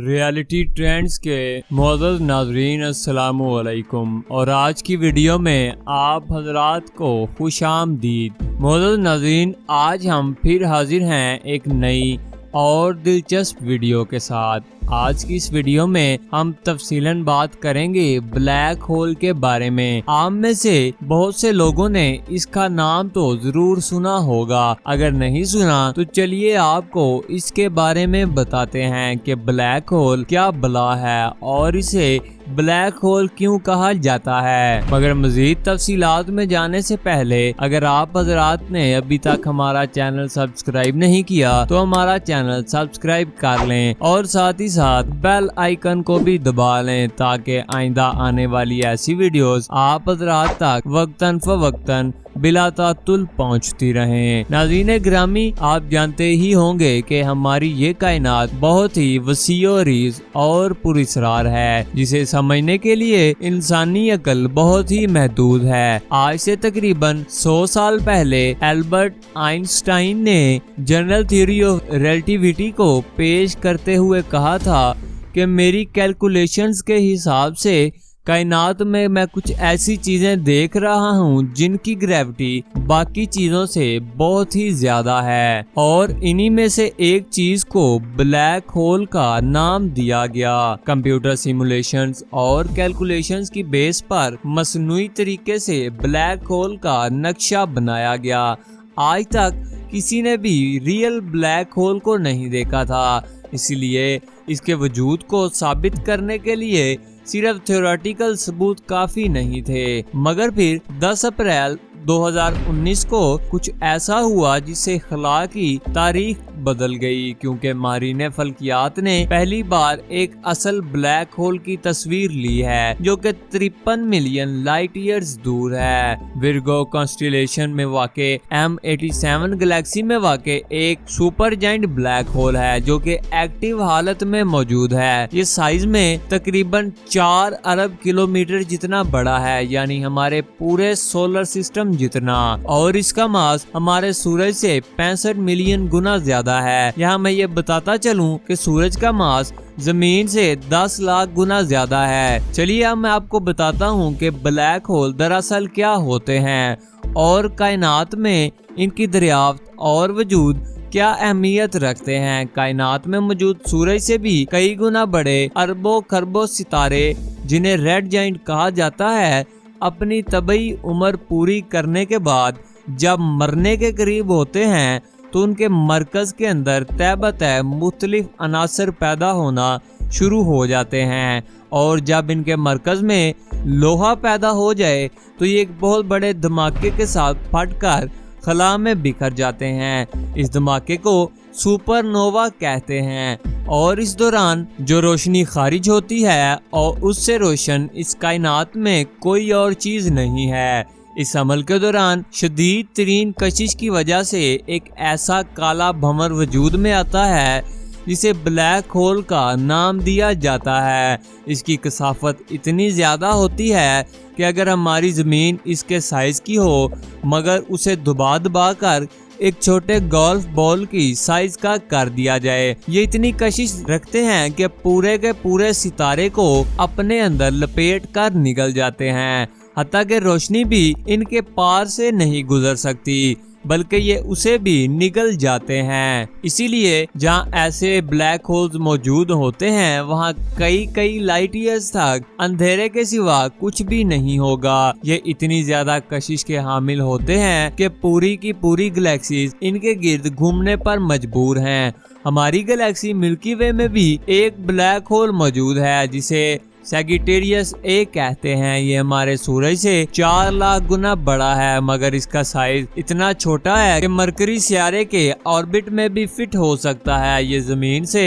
Reality trends کے معزز ناظرین السلام علیکم، اور آج کی ویڈیو میں آپ حضرات کو خوش آمدید۔ معزز ناظرین، آج ہم پھر حاضر ہیں ایک نئی اور دلچسپ ویڈیو کے ساتھ۔ آج کی اس ویڈیو میں ہم تفصیلاً بات کریں گے بلیک ہول کے بارے میں۔ آپ میں سے بہت سے لوگوں نے اس کا نام تو ضرور سنا ہوگا، اگر نہیں سنا تو چلیے آپ کو اس کے بارے میں بتاتے ہیں کہ بلیک ہول کیا بلا ہے اور اسے بلیک ہول کیوں کہا جاتا ہے۔ مگر مزید تفصیلات میں جانے سے پہلے اگر آپ حضرات نے ابھی تک ہمارا چینل سبسکرائب نہیں کیا تو ہمارا چینل سبسکرائب کر لیں اور ساتھ ہی ساتھ بیل آئیکن کو بھی دبا لیں تاکہ آئندہ آنے والی ایسی ویڈیوز آپ حضرات تک وقتاً فوقتاً بلا تعطل پہنچتی رہیں۔ ناظرین گرامی، آپ جانتے ہی ہوں گے کہ ہماری یہ کائنات بہت ہی وسیع و عریض اور پراسرار ہے، جسے سمجھنے کے لیے انسانی عقل بہت ہی محدود ہے۔ آج سے تقریباً 100 سال پہلے البرٹ آئنسٹائن نے جنرل تھیوری آف ریلیٹیوٹی کو پیش کرتے ہوئے کہا تھا کہ میری کیلکولیشنز کے حساب سے کائنات میں کچھ ایسی چیزیں دیکھ رہا ہوں جن کی گریوٹی باقی چیزوں سے بہت ہی زیادہ ہے، اور انہی میں سے ایک چیز کو بلیک ہول کا نام دیا گیا۔ کمپیوٹر سیمولیشنز اور کیلکولیشنز کی بیس پر مصنوعی طریقے سے بلیک ہول کا نقشہ بنایا گیا۔ آج تک کسی نے بھی ریئل بلیک ہول کو نہیں دیکھا تھا، اس لیے اس کے وجود کو ثابت کرنے کے لیے صرف تھیوریٹیکل ثبوت کافی نہیں تھے۔ مگر پھر 10 اپریل 2019 کو کچھ ایسا ہوا جس سے خلا کی تاریخ بدل گئی، کیونکہ ماہرین فلکیات نے پہلی بار ایک اصل بلیک ہول کی تصویر لی ہے جو کہ 53 ملین لائٹ ایئرز دور ہے۔ ورگو کانسٹیلیشن میں واقع M87 گلیکسی میں واقع ایک سپر جائنٹ بلیک ہول ہے جو کہ ایکٹیو حالت میں موجود ہے۔ یہ سائز میں تقریباً 4 ارب کلومیٹر جتنا بڑا ہے، یعنی ہمارے پورے سولر سسٹم جتنا، اور اس کا ماس ہمارے سورج سے 65 ملین گنا زیادہ ہے۔ یہاں میں یہ بتاتا چلوں کہ سورج کا ماس زمین سے 10 لاکھ گنا زیادہ ہے۔ چلیے اب میں آپ کو بتاتا ہوں کہ بلیک ہول دراصل کیا ہوتے ہیں اور کائنات میں ان کی دریافت اور وجود کیا اہمیت رکھتے ہیں۔ کائنات میں موجود سورج سے بھی کئی گنا بڑے اربوں خربوں ستارے، جنہیں ریڈ جائنٹ کہا جاتا ہے، اپنی طبعی عمر پوری کرنے کے بعد جب مرنے کے قریب ہوتے ہیں تو ان کے مرکز کے اندر طے بطے مختلف عناصر پیدا ہونا شروع ہو جاتے ہیں، اور جب ان کے مرکز میں لوہا پیدا ہو جائے تو یہ ایک بہت بڑے دھماکے کے ساتھ پھٹ کر خلا میں بکھر جاتے ہیں۔ اس دھماکے کو سپر نووا کہتے ہیں، اور اس دوران جو روشنی خارج ہوتی ہے اور اس سے روشن اس کائنات میں کوئی اور چیز نہیں ہے۔ اس عمل کے دوران شدید ترین کشش کی وجہ سے ایک ایسا کالا بھنور وجود میں آتا ہے جسے بلیک ہول کا نام دیا جاتا ہے۔ اس کی کثافت اتنی زیادہ ہوتی ہے کہ اگر ہماری زمین اس کے سائز کی ہو مگر اسے دبا دبا کر ایک چھوٹے گولف بال کی سائز کا کر دیا جائے، یہ اتنی کشش رکھتے ہیں کہ پورے کے پورے ستارے کو اپنے اندر لپیٹ کر نگل جاتے ہیں، حتیٰ کہ روشنی بھی ان کے پار سے نہیں گزر سکتی بلکہ یہ اسے بھی نگل جاتے ہیں۔ اسی لیے جہاں ایسے بلیک ہولز موجود ہوتے ہیں وہاں کئی لائٹ ایئرز تک اندھیرے کے سوا کچھ بھی نہیں ہوگا۔ یہ اتنی زیادہ کشش کے حامل ہوتے ہیں کہ پوری کی پوری گلیکسیز ان کے گرد گھومنے پر مجبور ہیں۔ ہماری گلیکسی ملکی وے میں بھی ایک بلیک ہول موجود ہے جسے سیگیٹیریس اے کہتے ہیں۔ یہ ہمارے سورج سے 4 لاکھ گنا بڑا ہے، مگر اس کا سائز اتنا چھوٹا ہے کہ مرکری سیارے کے آربٹ میں بھی فٹ ہو سکتا ہے۔ یہ زمین سے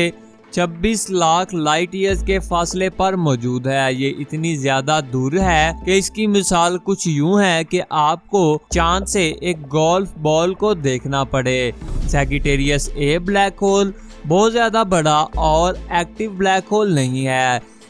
26 لاکھ لائٹ ایئرز کے فاصلے پر موجود ہے۔ یہ اتنی زیادہ دور ہے کہ اس کی مثال کچھ یوں ہے کہ آپ کو چاند سے ایک گولف بال کو دیکھنا پڑے۔ سیگیٹیریس اے بلیک ہول بہت زیادہ بڑا اور ایکٹیو بلیک ہول نہیں ہے۔